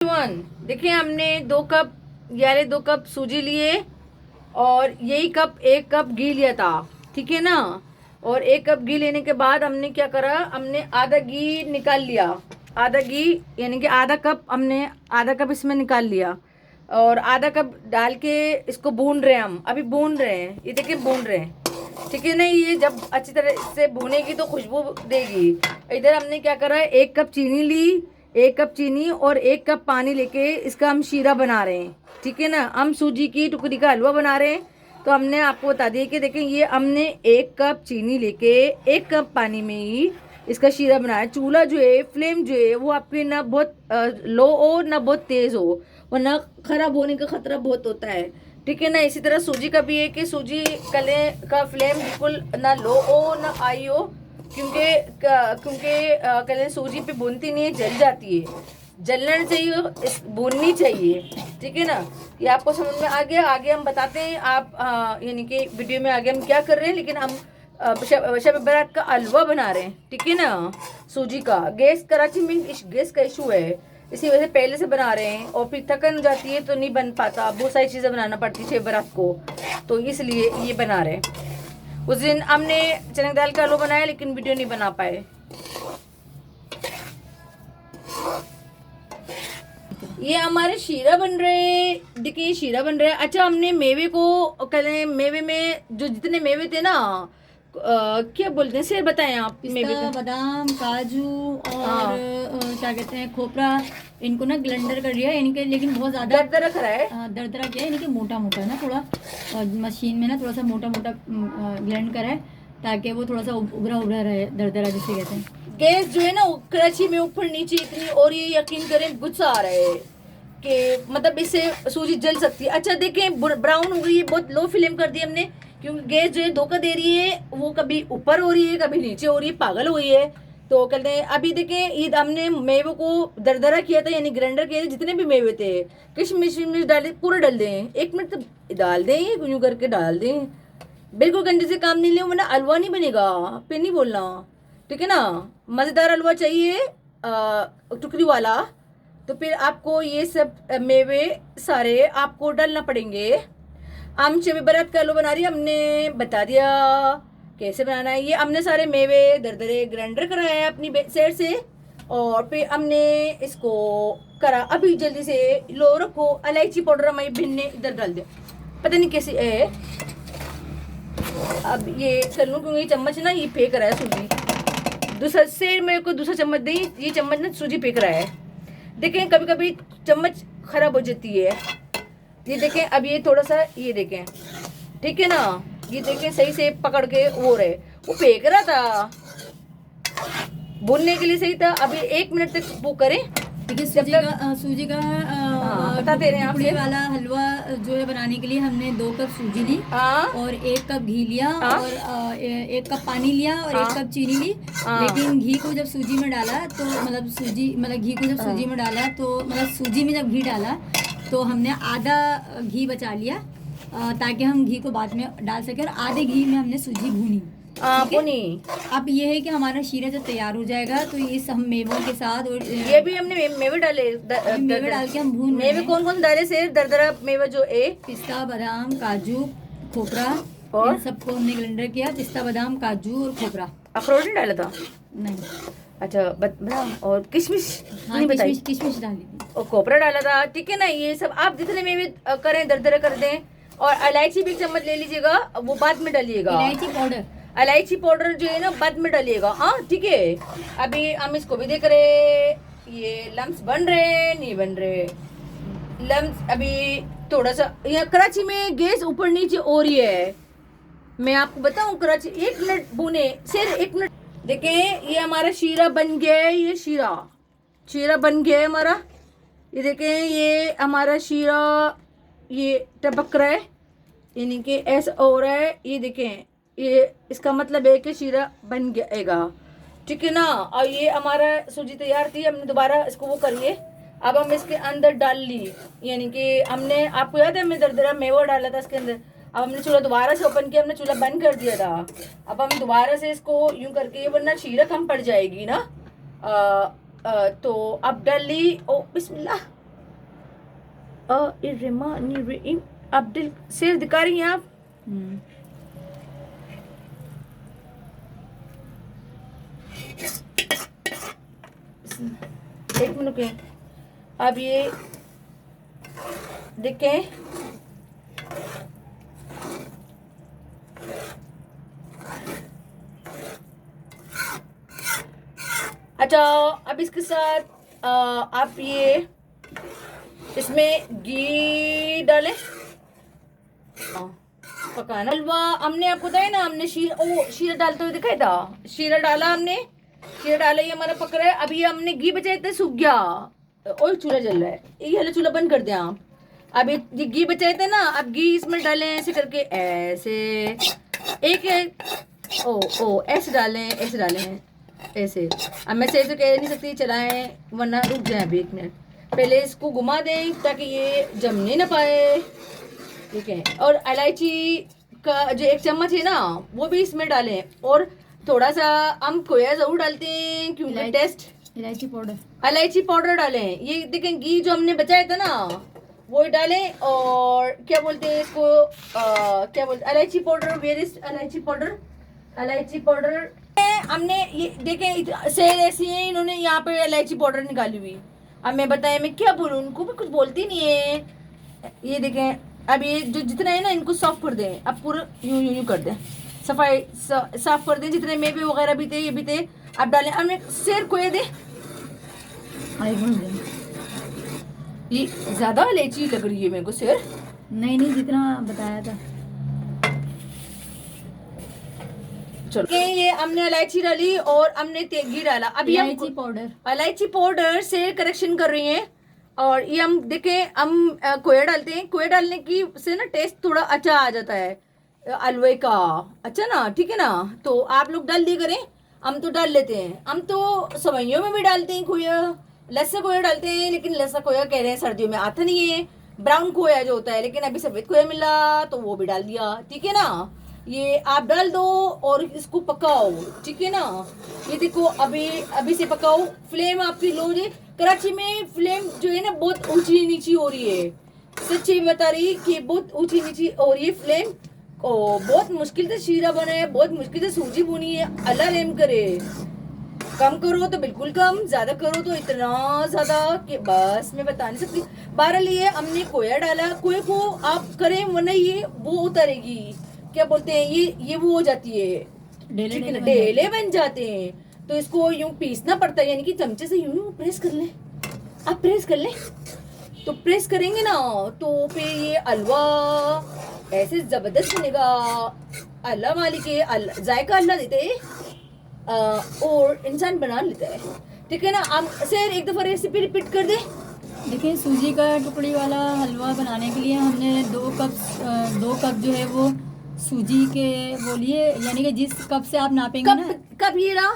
देखिए हमने 2 कप यानी 2 कप सूजी लिए और यही कप 1 कप घी लिया था, ठीक है ना। और 1 कप घी लेने के बाद हमने क्या करा, हमने आधा घी निकाल लिया, आधा घी यानी कि आधा कप हमने आधा कप इसमें निकाल लिया और आधा कप डाल के इसको भून रहे हैं। हम अभी भून रहे हैं, ये देखिए भून रहे हैं, ठीक है ना। ये जब अच्छी तरह से भूनेगी तो खुशबू देगी। इधर हमने क्या करा है, 1 कप चीनी ली, 1 कप चीनी और 1 कप पानी लेके इसका हम शीरा बना रहे हैं, ठीक है ना। हम सूजी की टुकड़ी का हलवा बना रहे हैं। तो हमने आपको बता दिया कि देखें ये हमने 1 कप चीनी लेके 1 कप पानी में ही इसका शीरा बनाया। चूल्हा जो है, फ्लेम जो है वो आपके ना बहुत लो हो ना बहुत तेज़ हो, वरना ख़राब होने का ख़तरा बहुत होता है, ठीक है ना। इसी तरह सूजी का भी है कि सूजी कले का फ्लेम बिल्कुल ना लो हो ना हाई हो, क्योंकि कले सूजी पे भूनती नहीं है, जल जाती है। जलना चाहिए, भूननी चाहिए, ठीक है ना। ये आपको समझ में आ गया। आगे हम बताते हैं आप यानी कि वीडियो में आगे हम क्या कर रहे हैं, लेकिन हम शब बारात का हलवा बना रहे हैं, ठीक है ना, सूजी का। गैस कराची में गैस का इशू है, इसी वजह से पहले से बना रहे हैं और फिर थकन हो जाती है तो नहीं बन पाता, बहुत सारी चीज़ें बनाना पड़ती है शब बारात को, तो इसलिए ये बना रहे हैं। उस दिन हमने चने की दाल का हलवा बनाया लेकिन वीडियो नहीं बना पाए। ये हमारे शीरा बन रहे, देखिए शीरा बन रहा है। अच्छा, हमने मेवे को करें, मेवे में जो जितने मेवे थे ना, क्या बोलते हैं सर, बताएं आप। मेवे पिस्ता, बादाम, काजू और क्या कहते हैं खोपरा, इनको ना ग्लेंडर कर लिया, यानी कि लेकिन बहुत ज़्यादा दरदरा करा है, दरदरा किया है, यानी कि मोटा मोटा ना थोड़ा मशीन में ना थोड़ा सा मोटा मोटा ग्लेंड करा है, ताकि वो थोड़ा सा उभरा उभरा रहे, दरदरा जिसे कहते हैं। गैस जो है ना कराची में ऊपर नीचे इतनी, और ये यकीन करें गुस्सा आ रहा है कि मतलब इससे सूजी जल सकती है। अच्छा देखें ब्राउन हो गई है, बहुत लो फ्लेम कर दी हमने, क्योंकि गैस जो है धोखा दे रही है, वो कभी ऊपर हो रही है कभी नीचे हो रही है, पागल हुई है। तो कहते हैं अभी देखें ईद हमने मेवे को दरदरा किया था, यानी ग्राइंडर किए थे, जितने भी मेवे थे किशमिश मिर्च डाले पूरे डाल दें, 1 मिनट तक डाल दें, यूं करके डाल दें, बिल्कुल गंजे से काम नहीं ले, वरना हलवा नहीं बनेगा, फिर नहीं बोलना, ठीक है ना। मज़ेदार हलवा चाहिए टुकड़ी वाला, तो फिर आपको ये सब मेवे सारे आपको डालना पड़ेंगे। हम शब बारात का हलवा बना रही है, हमने बता दिया कैसे बनाना है। ये हमने सारे मेवे दरदरे ग्राइंडर कराया है अपनी साइड से, और फिर हमने इसको करा। अभी जल्दी से लो रखो, इलायची पाउडर हमारी भिन्ने इधर डाल दे, पता नहीं कैसी है। अब ये कर लूँ क्योंकि ये चम्मच ना ये फेंक रहा है सूजी, दूसरा से मेरे को दूसरा चम्मच दी, ये चम्मच ना सूजी फेंक रहा है। देखें कभी कभी चम्मच खराब हो जाती है, ये देखें। अब ये थोड़ा सा ये देखें, ठीक है ना, ये देखें सही से पकड़ के वो रहे, वो फेंक रहा था भूनने के लिए सही था। अभी 1 मिनट तक वो करें, देखिए सूजी का बता दे रहे हैं टुकड़े आपसे वाला हलवा जो है बनाने के लिए हमने 2 कप सूजी ली और 1 कप घी लिया और 1 कप पानी लिया और 1 कप चीनी ली। लेकिन घी को जब सूजी में डाला तो मतलब घी को जब सूजी में डाला तो मतलब सूजी में जब घी डाला तो हमने आधा घी बचा लिया, ताकि हम घी को बाद में डाल सकें, और आधे घी में हमने सूजी भूनी। अब ये है कि हमारा शीरा जब तैयार हो जाएगा तो ये सब मेवों के साथ, और ये भी हमने मेवे डाले, मेवे डाल के हम भून मेवे कौन कौन डाले से दरदरा मेवा जो है, पिस्ता, बादाम, काजू, खोपरा, और इन सबको हमने ग्राइंडर किया। पिस्ता, बादाम, काजू और खोपरा। अखरोट नहीं डाला था? नहीं। अच्छा बादाम और किशमिश हाँ, नहीं बताई, किशमिश डाली थी और कोपरा डाला था, ठीक है ना। ये सब आप जितने मेवे करें दरदरा कर दें, और इलायची भी 1 चम्मच ले लीजिएगा, वो बाद में डालिएगा। इलायची पाउडर जो है ना बाद में डालिएगा, हाँ ठीक है। अभी हम इसको भी देख रहे, ये लम्स बन रहे नहीं बन रहे, लम्स अभी थोड़ा सा। यहाँ कराची में गैस ऊपर नीचे हो रही है, मैं आपको बताऊं कराची। 1 मिनट भूने, सिर्फ 1 मिनट। देखें ये हमारा शीरा बन गया है, ये शीरा बन गया है हमारा। ये देखें ये हमारा शीरा ये टपक रहा है, यानी कि ऐसा हो रहा है। ये देखें, ये इसका मतलब है कि शीरा बन गएगा, ठीक है ना। और ये हमारा सूजी तैयार थी, हमने दोबारा इसको वो करिए। अब हम इसके अंदर डाल ली, यानी कि हमने, आपको याद है हमने दरदरा मेवा डाला था इसके अंदर। अब हमने चूल्हा दोबारा से ओपन किया, हमने चूल्हा बंद कर दिया था। अब हम दोबारा से इसको यूं करके, वरना शीरा कम पड़ जाएगी ना। तो अब डाल ली, ओ बिस्मिल्लाह, अब्दुल शेर दिखा रही हैं आप? एक मिनट के, अब ये देखें, अच्छा अब इसके साथ आप ये इसमें घी डालें, पकाना। हलवा हमने आपको बताया ना, हमने शीरा डालते हुए दिखाया था, शीरा डाला हमने, शीरा डाला, ये हमारा पक रहा है। अभी हमने घी बचाए थे, सूख गया और चूल्हा जल रहा है, ये वाला चूल्हा बंद कर दें आप। अभी घी बचाए थे ना, अब घी इसमें डालें ऐसे करके, ऐसे एक ओ ऐसे डालें, ऐसे डालें, ऐसे। अब मैं से तो कह नहीं सकती चलाएं, वरना रुक जाए अभी एक मिनट। पहले इसको घुमा दें ताकि ये जमने ना पाए, ठीक है। और इलायची का जो 1 चम्मच है ना, वो भी इसमें डालें, और थोड़ा सा हम खोया जरूर डालते हैं क्योंकि टेस्ट। इलायची पाउडर डालें। ये देखें घी जो हमने बचाया था ना, वो डालें। और क्या बोलते हैं इसको, क्या बोलते, इलायची पाउडर। वेयर इज इलायची पाउडर? इलायची पाउडर हमने ये देखें, सेल ऐसी है, इन्होंने यहाँ पे इलायची पाउडर निकाली हुई। अब मैं बताया, मैं क्या बोलूँ, उनको भी कुछ बोलती नहीं है। ये देखें, अब ये जो जितना है ना, इनको साफ कर दें। अब पूरा यूं कर दें, सफाई साफ कर दें। जितने मेवे वगैरह भी थे, ये भी थे, अब डालें। अब मैं शेर को ये दे, ये ज्यादा इलायची लग रही है मेरे को शेर। नहीं जितना बताया था। चलो, ये हमने इलायची डाली और हमने घी डाला। अभी इलायची पाउडर से करेक्शन कर रही हैं। और ये हम देखें, हम खोया डालते हैं। खोया डालने की से ना टेस्ट थोड़ा अच्छा आ जाता है हलवे का, अच्छा ना, ठीक है ना। तो आप लोग डाल दिए करें, हम तो डाल लेते हैं। हम तो सवैयों में भी डालते हैं खोया, लस्सा खोया डालते हैं, लेकिन लस्सा खोया कह रहे हैं सर्दियों में आता नहीं है, ब्राउन खोया जो होता है। लेकिन अभी सफेद खोया मिला तो वो भी डाल दिया, ठीक है ना। ये आप डाल दो और इसको पकाओ, ठीक है ना। ये देखो, अभी से पकाओ। फ्लेम आपकी लो है। कराची में फ्लेम जो है ना बहुत ऊंची नीची हो रही है, सच्ची बता रही कि बहुत ऊंची नीची हो रही है फ्लेम। बहुत मुश्किल से शीरा बना है, बहुत मुश्किल से सूजी बुनी है। अल्लाह रहम करे। कम करो तो बिल्कुल कम, ज्यादा करो तो इतना ज्यादा कि बस मैं बता नहीं सकती। 12 लिए हमने खोया डाला। खोए को आप करें वरना ये वो उतरेगी, क्या बोलते हैं, ये वो हो जाती है, ढेले बन जाते हैं। तो इसको यूं पीसना पड़ता है, यानी कि चमचे से यूं प्रेस कर लें। आप प्रेस कर लें, तो प्रेस करेंगे ना तो फिर ये हलवा ऐसे जबरदस्त बनेगा। अल्लाह मालिक है, जायका अल्लाह देते है और इंसान बना लेता है, ठीक है ना। आप सर एक दफा रेसिपी रिपीट कर दे। देखिए, सूजी का टुकड़ी वाला हलवा बनाने के लिए हमने 2 कप जो है वो सूजी के बोलिए, यानी कि जिस कप से आप नापेंगे ना। कप ये रहा,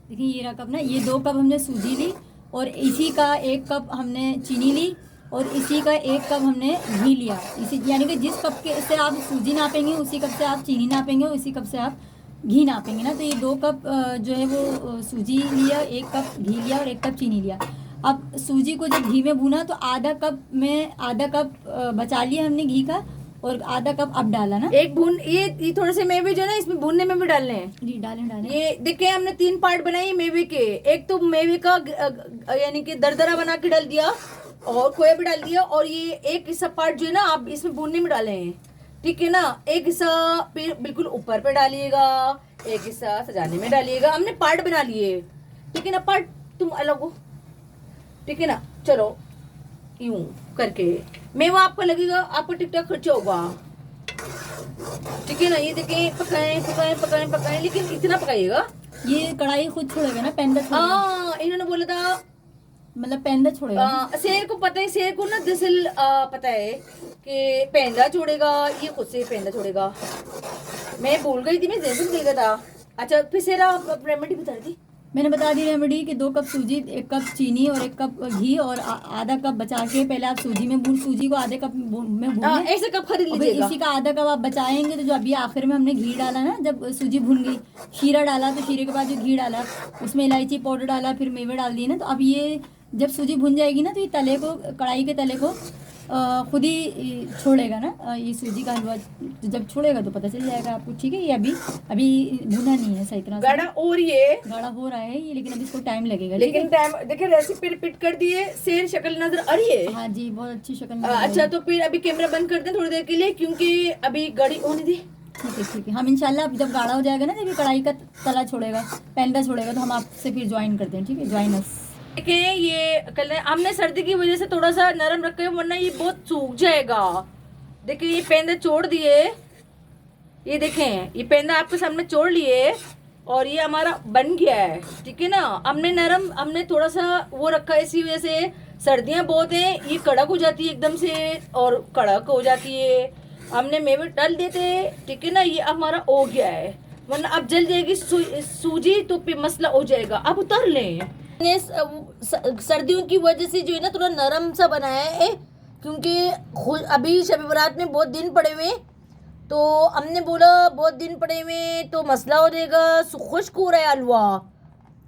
देखिए ये रहा कप ना। ये 2 कप हमने सूजी ली और इसी का 1 कप हमने चीनी ली और इसी का 1 कप हमने घी लिया। इसी यानी कि जिस कप के से आप सूजी नापेंगे उसी कप से आप चीनी नापेंगे, उसी कप से आप घी नापेंगे ना। तो ये 2 कप जो है वो सूजी लिया, 1 कप घी लिया और 1 कप चीनी लिया। अब सूजी को जब घी में भूना तो आधा कप बचा लिया हमने घी का और आधा कप अब डाला ना। एक भून ये थोड़े से मेवे जो है ना इसमें भूनने में भी डालने हैं। जी डालें। ये देखिए, हमने 3 पार्ट बनाए मेवे के। एक तो मेवे का यानी कि दरदरा बना के डाल दिया और खोया भी डाल दिया, और ये एक हिस्सा पार्ट जो है ना आप इसमें भूनने में डाले हैं, ठीक है ना। एक हिस्सा फिर बिल्कुल ऊपर पे डालिएगा, एक हिस्सा सजाने में डालिएगा। हमने पार्ट बना लिए, ठीक है ना। पार्ट तुम अलग हो, ठीक है ना। चलो यूं करके मेवा आपको लगेगा, आपको टिकटॉक खर्चा होगा, ठीक है ना। ये देखें, पकाएं, लेकिन इतना पकाइएगा। ये कढ़ाई खुद छोड़ेगा ना, पेंदा छोड़ेगा। इन्होंने बोला था मतलब पेंदा छोड़ेगा। शेर को पता है, शेर को ना दरअसल पता है कि पेंदा छोड़ेगा, ये खुद से पेंदा छोड़ेगा। मैं भूल गई थी, मैं जैसे भूल गया था। अच्छा फिर शेर आप रेमेडी बता रही थी। मैंने बता दी रेमेडी कि 2 कप सूजी, 1 कप चीनी और 1 कप घी और आधा कप बचा के पहले आप सूजी को आधे कप में भून ऐसे कप खरीद लीजिएगा। इसी का आधा कप आप बचाएंगे तो जो अभी आखिर में हमने घी डाला ना, जब सूजी भून गई, शीरा डाला, तो शीरे के बाद जो घी डाला उसमें इलायची पाउडर डाला, फिर मेवे डाल दिए ना। तो अब ये जब सूजी भुन जाएगी ना तो ये कढ़ाई के तले को खुद ही छोड़ेगा ना, ये सूजी का हलवा जब छोड़ेगा तो पता चल जाएगा आपको। ठीक है, ये अभी भुना नहीं है सही तरह से, गाढ़ा और ये गाढ़ा हो रहा है ये, लेकिन अभी इसको टाइम लगेगा। लेकिन टाइम देखिए, रेसिपी रिपीट कर दिए, सेर शक्ल नजर आ रही है। हाँ जी, बहुत अच्छी शक्ल। अच्छा तो फिर अभी कैमरा बंद कर दें थोड़ी देर के लिए, क्योंकि अभी गाड़ी होने दी। ठीक है, हम इंशाल्लाह जब गाढ़ा हो जाएगा ना, जब ये कढ़ाई का तला छोड़ेगा, पैन का छोड़ेगा, तो हम आपसे फिर ज्वाइन करते हैं। ठीक है, ज्वाइन अस। देखिए ये कल हमने सर्दी की वजह से थोड़ा सा नरम रखे हैं, वरना ये बहुत सूख जाएगा। देखिए ये पेंदा छोड़ दिए, ये देखें ये पेंदा आपके सामने छोड़ लिए और ये हमारा बन गया है। ठीक है ना, हमने थोड़ा सा वो रखा है, इसी वजह से सर्दियां बहुत हैं, ये कड़क हो जाती है एकदम से और कड़क हो जाती है। हमने मेवे डाल देते, ठीक है ना, ये हमारा हो गया है, वरना अब जल जाएगी सूजी तो फिर मसला हो जाएगा। अब उतार लें। सर्दियों की वजह से जो है ना थोड़ा नरम सा बनाया है, क्योंकि अभी शब बरात में बहुत दिन पड़े हुए, तो हमने बोला बहुत दिन पड़े हुए तो मसला हो जाएगा, खुश्क हो रहा है हलवा।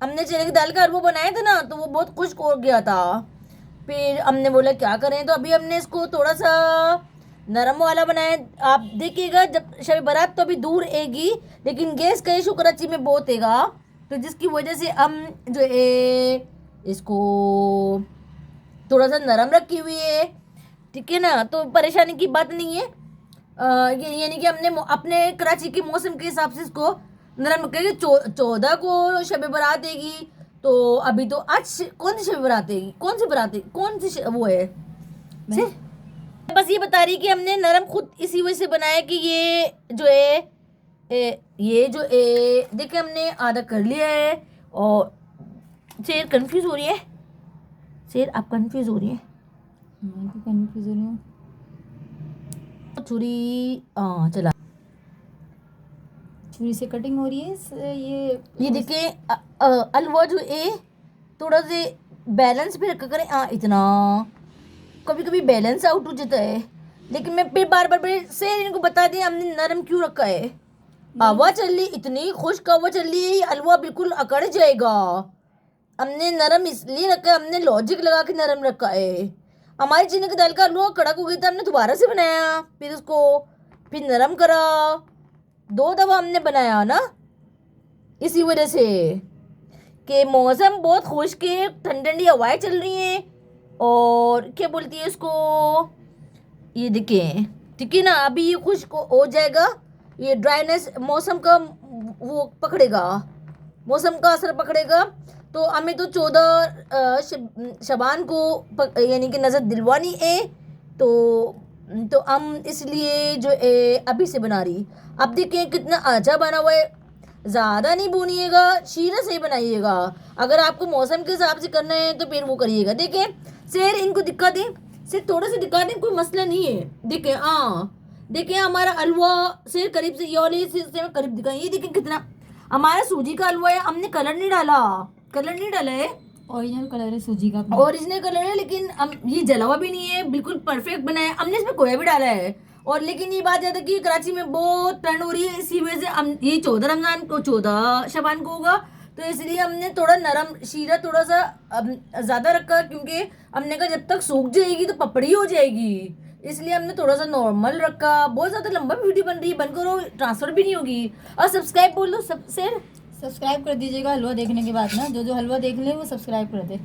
हमने चने की दाल का हलवा बनाया था ना, तो वो बहुत खुश्क हो गया था। फिर हमने बोला क्या करें, तो अभी हमने इसको थोड़ा सा नरम वाला बनाया। आप देखिएगा जब शब बारात तो अभी दूर आएगी, लेकिन गैस का इशू कराची में बहुत हैगा, तो जिसकी वजह से हम जो है इसको थोड़ा सा नरम रखी हुई है। ठीक है ना, तो परेशानी की बात नहीं है। यानी कि हमने अपने कराची के मौसम के हिसाब से इसको नरम रखेंगे। 14 को शब बारात आएगी, तो अभी तो आज कौन सी शब बारात आएगी, कौन सी वो है बस ये बता रही कि हमने नरम खुद इसी वजह से बनाया कि ये जो है देखिए हमने आधा कर लिया है। और शेर कंफ्यूज हो रही है, शेर आप कंफ्यूज हो रही है? मैं तो कंफ्यूज हो रही हूँ। छुरी से कटिंग हो रही है। ये देखिए हलवा जो है थोड़ा से बैलेंस भी रखा करें। इतना कभी कभी बैलेंस आउट हो जाता है, लेकिन मैं फिर बार से इनको बता दिया हमने नरम क्यों रखा है। हवा चल रही, इतनी खुश्क हवा चल रही है, हलवा बिल्कुल अकड़ जाएगा। हमने नरम इसलिए रखा है, हमने लॉजिक लगा के नरम रखा है। हमारी चने की दाल का हलवा कड़क हो गया था, हमने दोबारा से बनाया, फिर उसको फिर नरम करा, 2 दफ़ा हमने बनाया ना, इसी वजह से कि मौसम बहुत खुश्क है, ठंडी ठंडी हवाएं चल रही हैं, और क्या बोलती है इसको, ये देखें ठीक है ना, अभी ये खुश्क हो जाएगा। ये ड्राइनेस मौसम का वो पकड़ेगा, मौसम का असर पकड़ेगा। तो हमें तो 14 शबान को यानी कि नज़र दिलवानी है, तो हम इसलिए जो अभी से बना रही। अब देखें कितना अच्छा बना हुआ है, ज़्यादा नहीं भूनिएगा, शीरा से बनाइएगा। अगर आपको मौसम के हिसाब से करना है तो फिर वो करिएगा। देखें शेर इनको दिखा दें, सिर्फ थोड़ा सा दिखा दें, कोई मसला नहीं है। देखें देखें हमारा हलवा शेर करीब से, ये वाले से करीब दिखाएं, ये देखें कितना हमारा सूजी का हलवा है। हमने कलर नहीं डाला है, ओरिजिनल कलर है सूजी का, ओरिजिनल कलर है, लेकिन ये जला हुआ भी नहीं है, बिल्कुल परफेक्ट बना है। हमने इसमें खोया भी डाला है। और लेकिन ये बात याद है कि कराची में बहुत ठंड हो रही है, इसी वजह से हम ये 14 रमजान को 14 शबान को होगा, तो इसलिए हमने थोड़ा नरम शीरा थोड़ा सा ज़्यादा रखा, क्योंकि हमने कहा जब तक सूख जाएगी तो पपड़ी हो जाएगी, इसलिए हमने थोड़ा सा नॉर्मल रखा। बहुत ज़्यादा लंबा वीडियो बन रही है, बंद करो, ट्रांसफ़र भी नहीं होगी। और सब्सक्राइब बोल दो सब्सक्राइब कर दीजिएगा हलवा देखने के बाद ना, जो हलवा देख ले वो सब्सक्राइब कर दे।